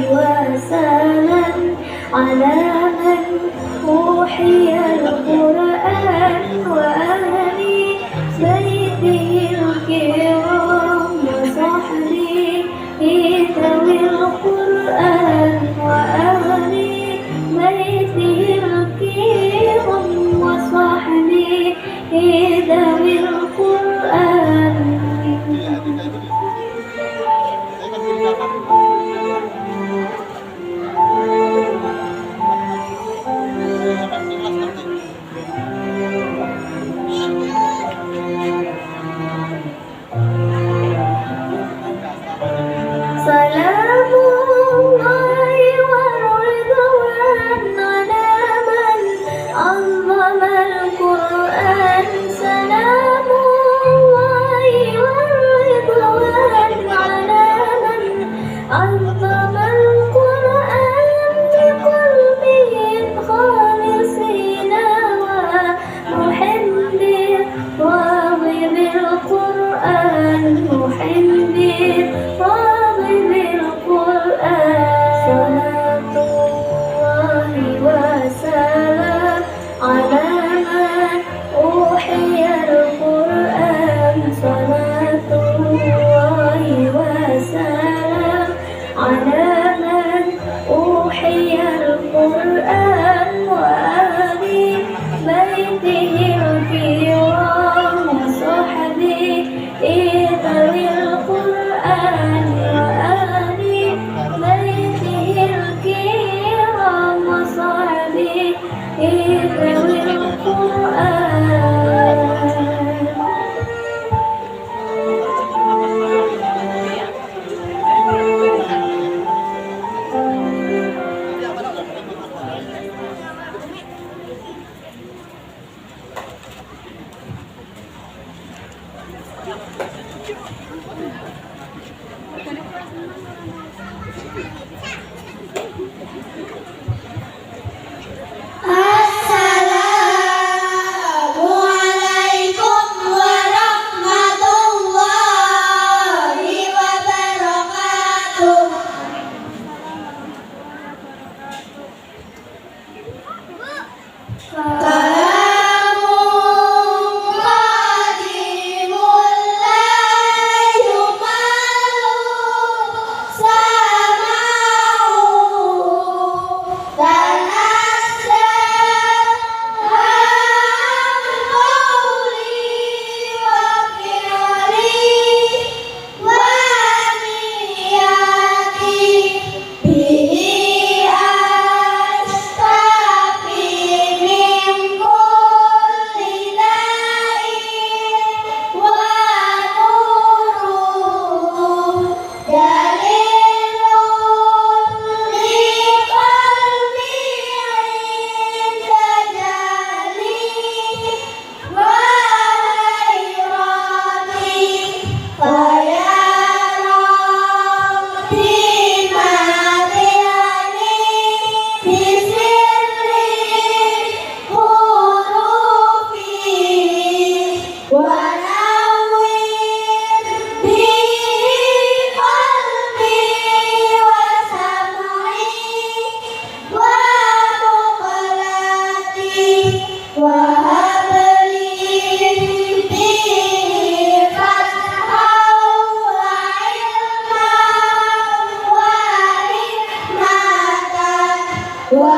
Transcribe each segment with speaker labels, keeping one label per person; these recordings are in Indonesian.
Speaker 1: وسلام على من أوحي القرآن وأهل بيته الكرام وصحبه ذوي القرآن وأهل بيته الكرام وصحبه ذوي القرآن. سلام الله والرضوان على من عظم القرآن. سلام الله والرضوان على من عظم القرآن بقلبهم خالصين ومحب راغب القرآن محب راغب القرآن. صلاة الله وسلام على من أوحي القرآن. صلاة الله وسلام على من أوحي القرآن وأهل بيته الكرام وصحبه ذوي القرآن وأهل بيته الكرام وصحبه ذوي القرآن.
Speaker 2: Assalamualaikum warahmatullahi wabarakatuh. Kalamun qadimul la yumalu sama'u tanassa qawli wa fi'li wa niyati bihi astafi min kulli da'in wa nuruhu dalilun li qalbi inda jali wa hayrati faya rabbi matiyani bisirri hurufi wa nawwir bihi qalbi wa sam'i wa muqallati wa habli bihi fathan wa ilman wa hikmatan wa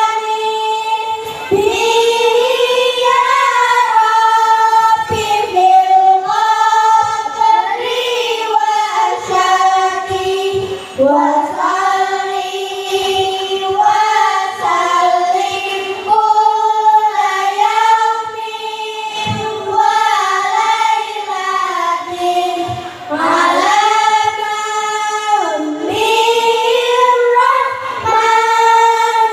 Speaker 2: anis bihi ya Rabbi bil qadri wa syaki wa salli wa sallim kulla yawmin wa laylatin ala man min rahman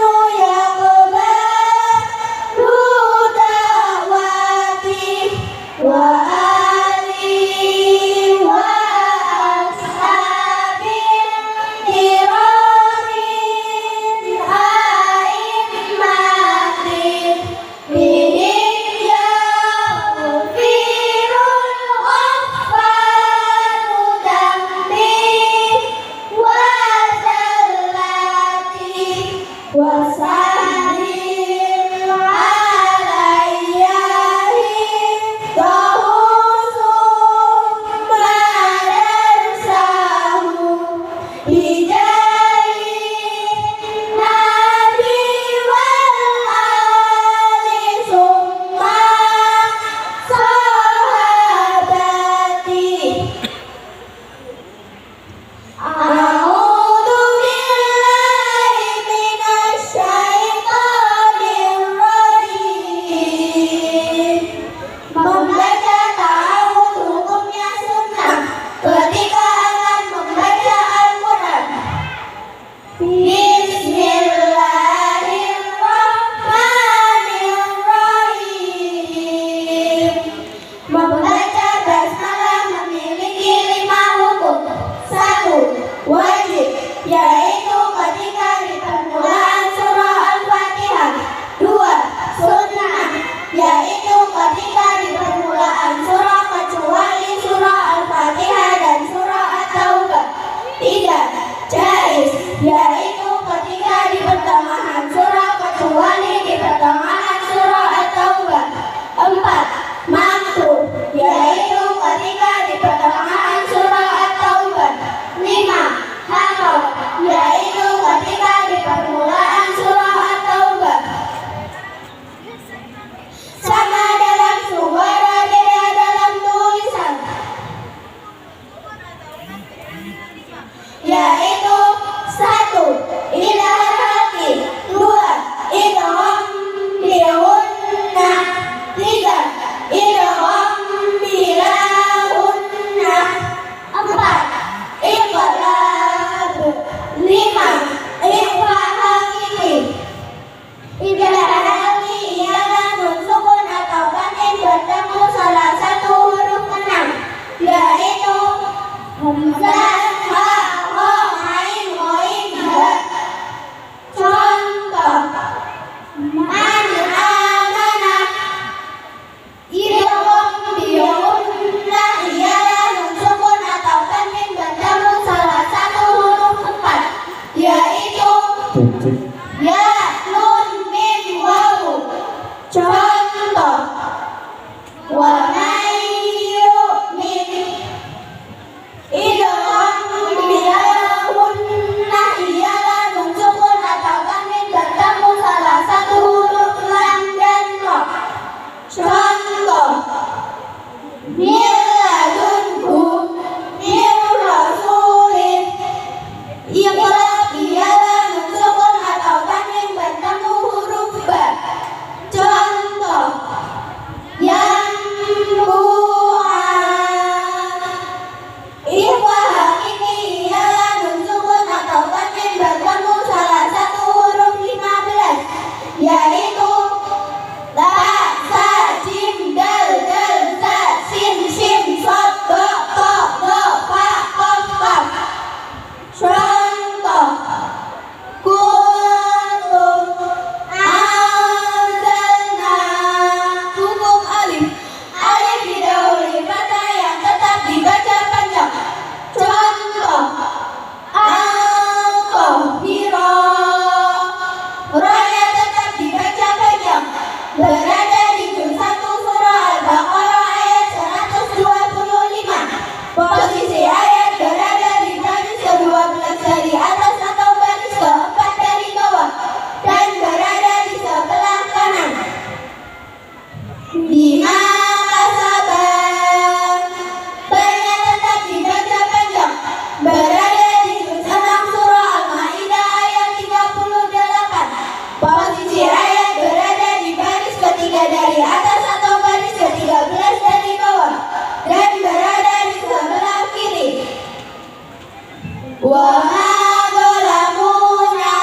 Speaker 2: wa ma zalamuna.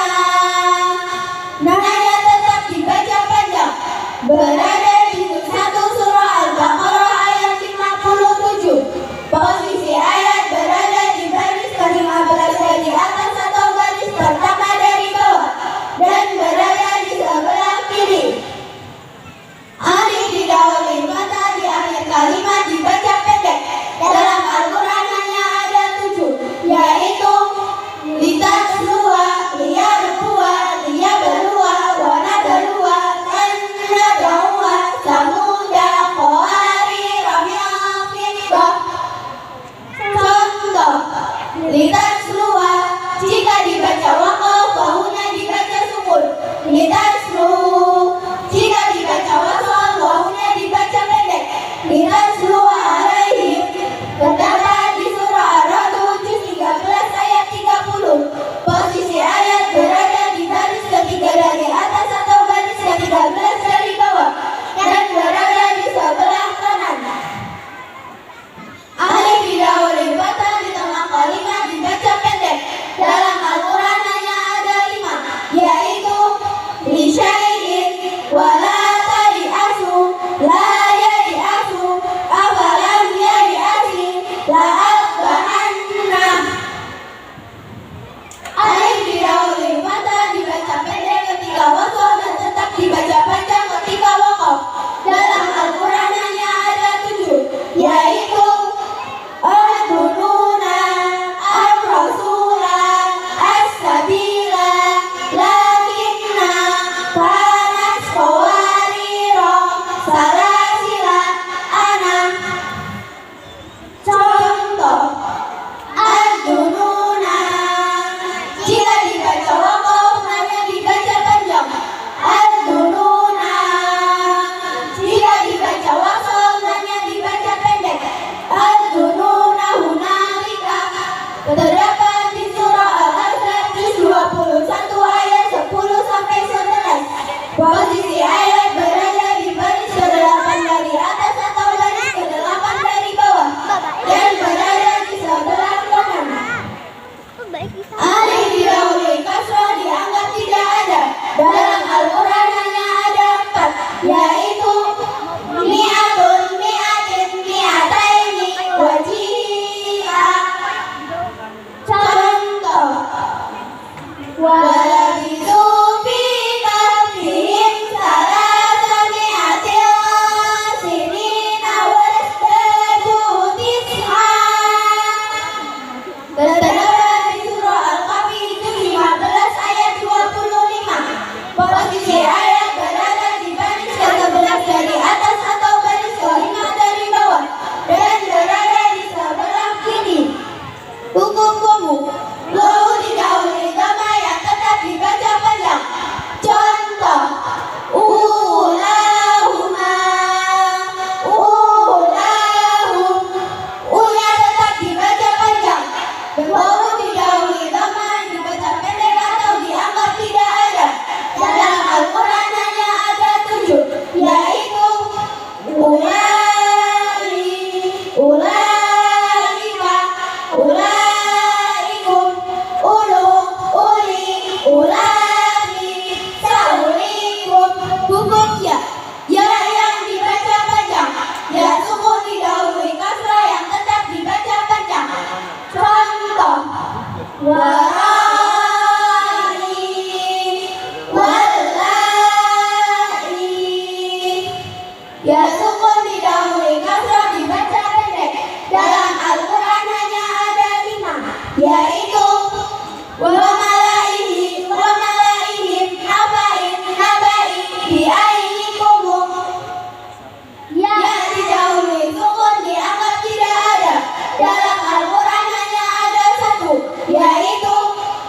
Speaker 2: Nanya tetap dibaca panjang, berada di satu surah Al-Baqarah ayat 57. Posisi ayat berada di baris ke-15 dari atas atau baris pertama dari bawah dan berada di sebelah kiri. Alif didahului mata di akhir kalimat dibaca pendek. Dalam Al-Quran hanya ada 7, yaitu litasluha, liyarbuha, liyabeluha, wanadaluha, annadahuha, samuda, qawarira min fiddah. Contoh, litasluha jika dibaca waqaf, wawunya dibaca sukun. Litaslu jika dibaca wasal, wawunya dibaca pendek. Litaslu alaihim terdapat di surah Ar-Ra'd juz 13 ayat 30. Posisi ayat berada di baris ketiga dari atas atau baris ke-13 dari bawah dan berada di sebelah kanan. Alif didahului fathah di tengah kalimat dibaca pendek. Dalam Al-Quran hanya ada 5, yaitu li syai'in wa la tari'asu, la yari'asu, afalam yari'asi, la asbahanna. Alif didahului fathah dibaca pendek ketika wasal dan tetap dibaca panjang ketika waqaf. Dalam Al-Quran hanya ada 7, yaitu Al-Bununa, Ar-Rasula, As-Sabila, Lakinna, Kanat Qawarira, Salasila, Ana. Contoh, Al-Bununa jika dibaca waqaf hanya dibaca panjang. Al-Bununa jika dibaca wasal hanya dibaca pendek. Al-Bununa hunalika terdapat di surah Al-Ahzab juz 21 ayat 10 sampai 11. Posisi ayat berada di baris ke-8 dari atas atau baris ke-8 dari bawah dan berada di sebelah kanan. Alif didahului kasrah dianggap tidak ada. Dalam Al-Quran hanya ada 4, yaitu mi'atun, mi'atin, mi'ataini, waji'a. Contoh, walabisu fi kahfihim salasa mi'atin sinina wazdadu tis'a. Terdapat di surah Al-Kahfi juz 15 ayat 25. Posisi ayat berada di baris ke-11 dari atas atau baris ke-5 dari bawah dan berada di sebelah kiri. Hukum-hukum, wawu didahului dhamma yang tetap dibaca panjang. Contoh, ulahuma, ulahum, u-nya tetap dibaca panjang. Wawu didahului dhamma dibaca pendek atau dianggap tidak ada. Dalam Al-Quran hanya ada 7, yaitu ulai, ulaika, ulaikum, ulu, uli, ulai, saulikum. Hukumnya, ya yang dibaca panjang, ya sukun didahului kasrah yang tetap dibaca panjang. Contoh, warai, walai, ya sukun didahului kasrah dibaca pendek. Dalam Al-Quran hanya ada 5, yaitu wa malaihim, wa malaihim, abain, nabai, bi'ainikum. Ya didahului sukun dianggap tidak ada. Dalam Al-Quran hanya ada 1, yaitu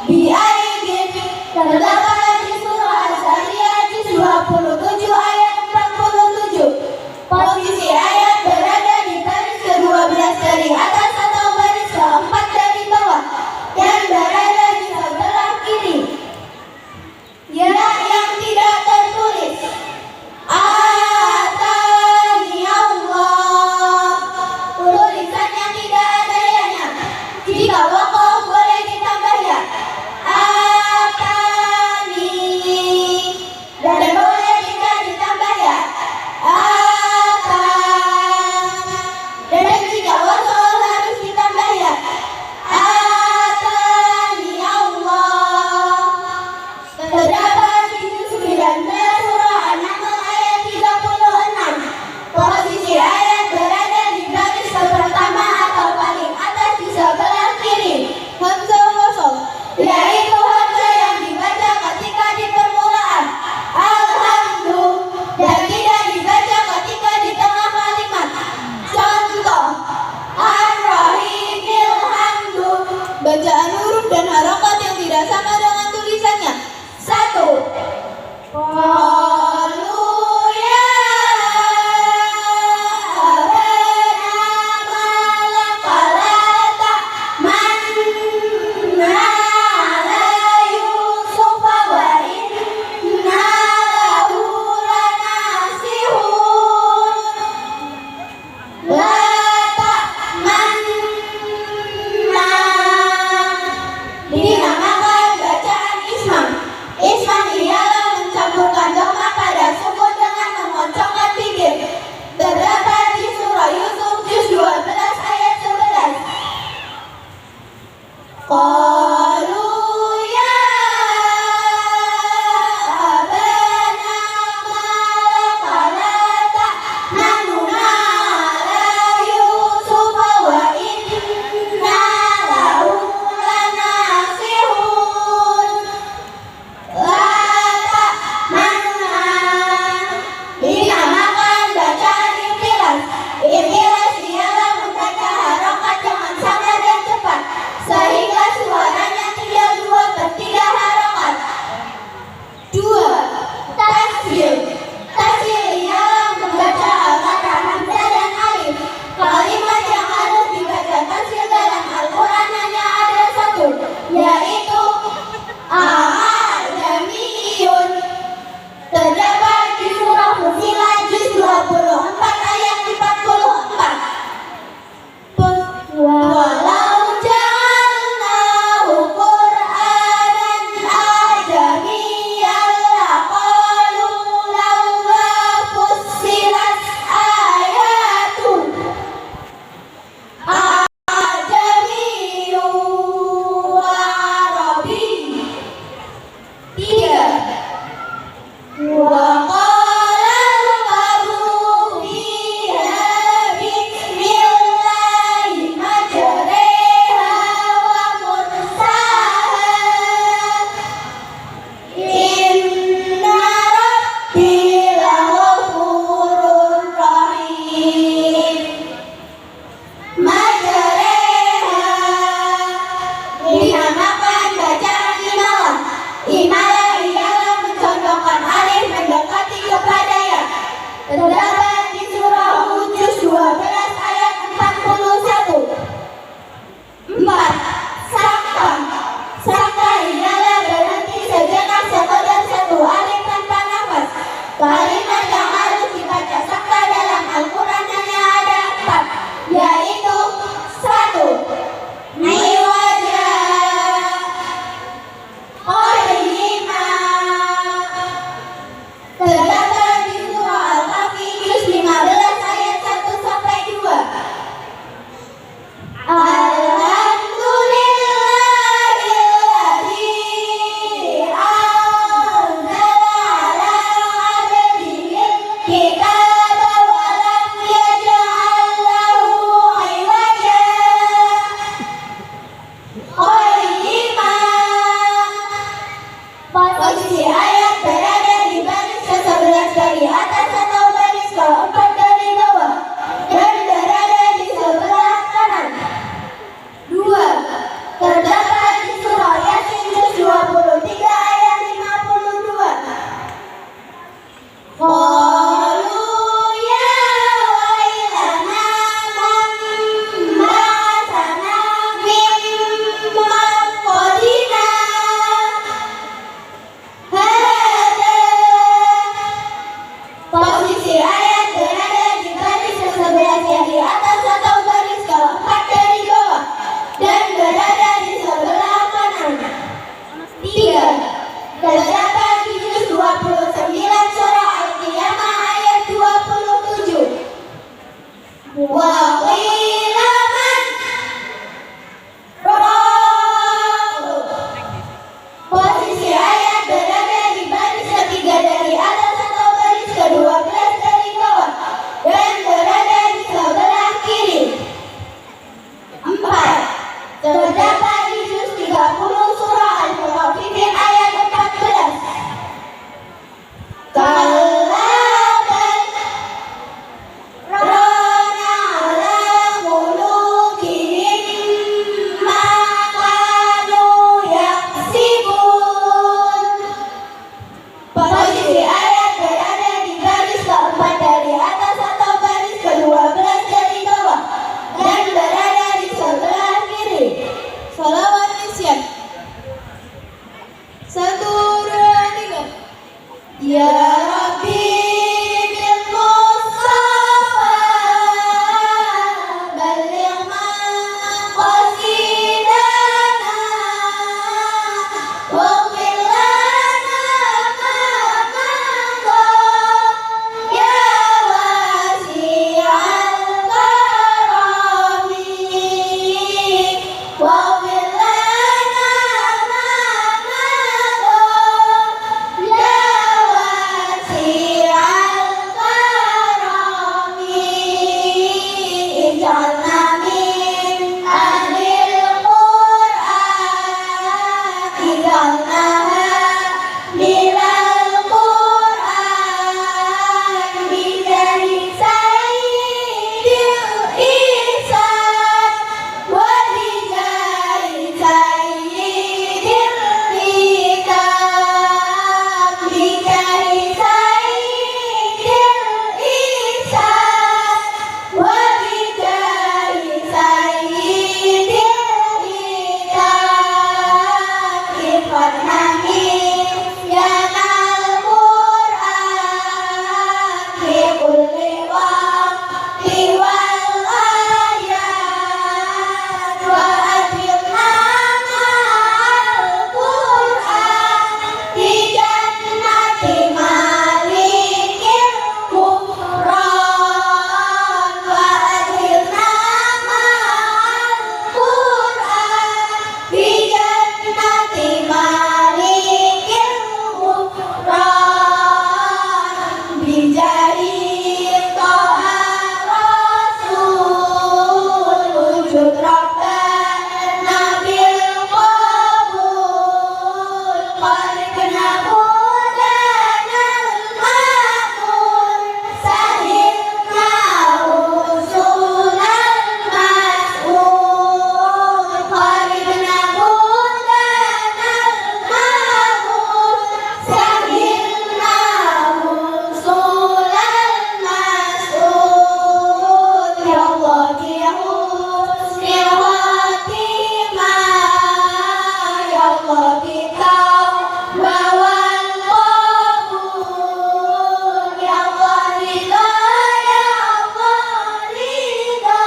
Speaker 2: bi'aidin. Terdapat di surah As-Sariyah juz 27 ayat 47. Posisi ayat berada di baris ke-12 dari atas atau baris ke-4 dari bawah dan berada di sebelah kiri. Ya yang tidak tertulis. Atani Allah. Tulisannya tidak ada yanya. Jika waqaf boleh kita Pembacaan huruf dan harokat yang tidak sama dengan tulisannya. 1. Qalu ya abana malaka manna ala Yusuf wa inna lahu lanasihun. La ta'manna dinamakan bacaan ismam. Ismam ialah mencampurkan dhamma pada sukun dengan mengoncongkan bibir. Terdapat di surah Yusuf juz 12 ayat 11. Qalu ya abana malaka la ta'manuna ala Yusuf wa inna lahu lanasihun. La ta'manna dinamakan bacaan ikhtilas. Ikhtilas ialah membaca harokat dengan sama dan cepat sehingga suaranya tinggal 2/3 harokat. 2. Tasjil. Tasjil ialah membaca al-fathah, hamzah dan alif. Kalimat yang harus dibaca tasjil dalam Al-Quran hanya ada satu, yaitu Al-Jamiyun. Terdapat di surah Fussilat juz 24 ayat 44. Walau ja'alnahu Qur'anan ajamiyyan laqalu lawla fussilat ayatuh ajamiyyun wa arabiy. 3. Wa qala al-qabru fiha bismillahi majreha wa mursaha inna rabbi laghafurur rahim. Majreha dinamakan bacaan imalah. Imalah ialah mencondongkan alif mendekati kepada ya. Terdapat di surah Hud juz 12 ayat 41. 4. Sakta. Sakta ialah berhenti sejenak sekedar satu alif tanpa nafas. Kalimat yang harus dibaca sakta dalam Al-Quran hanya ada 4, yaitu 1. Niwaja Qayyima. Terdapat di surah Al-Kahfi juz واغفر لنا ما مضى يا واسع الكرم واغفر لنا ما مضى يا واسع الكرم اجعلنا من أهل القرآن اجعلنا من القرآن بجاه سيد الإحسان وبجاه سيد الكتاب بجاه سيد الإحسان وبجاه سيد الكتاب احفظنا من يانا القرآن في كل وقت والآيات وأدركنا مع القرآن في جنة مالك الغفران وأدركنا مع القرآن في جنة مالك الغفران بجاه طه الرسول وجود ربنا بالقبول قلبنا هدانا المأمول سهلنا وصول المسؤول قلبنا هدانا المأمول سهلنا وصول المسؤول يا الله يا حسن الخاتمة يا الله بالتوبة والقبول يا الله رضا يا الله رضا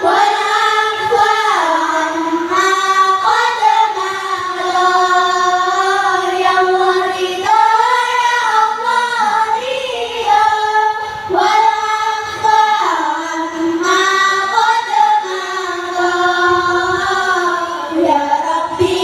Speaker 2: والعفو عما قد مضى يا الله رضا يا الله رضا والعفو عما قد مضى يا ربي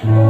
Speaker 1: Thank you.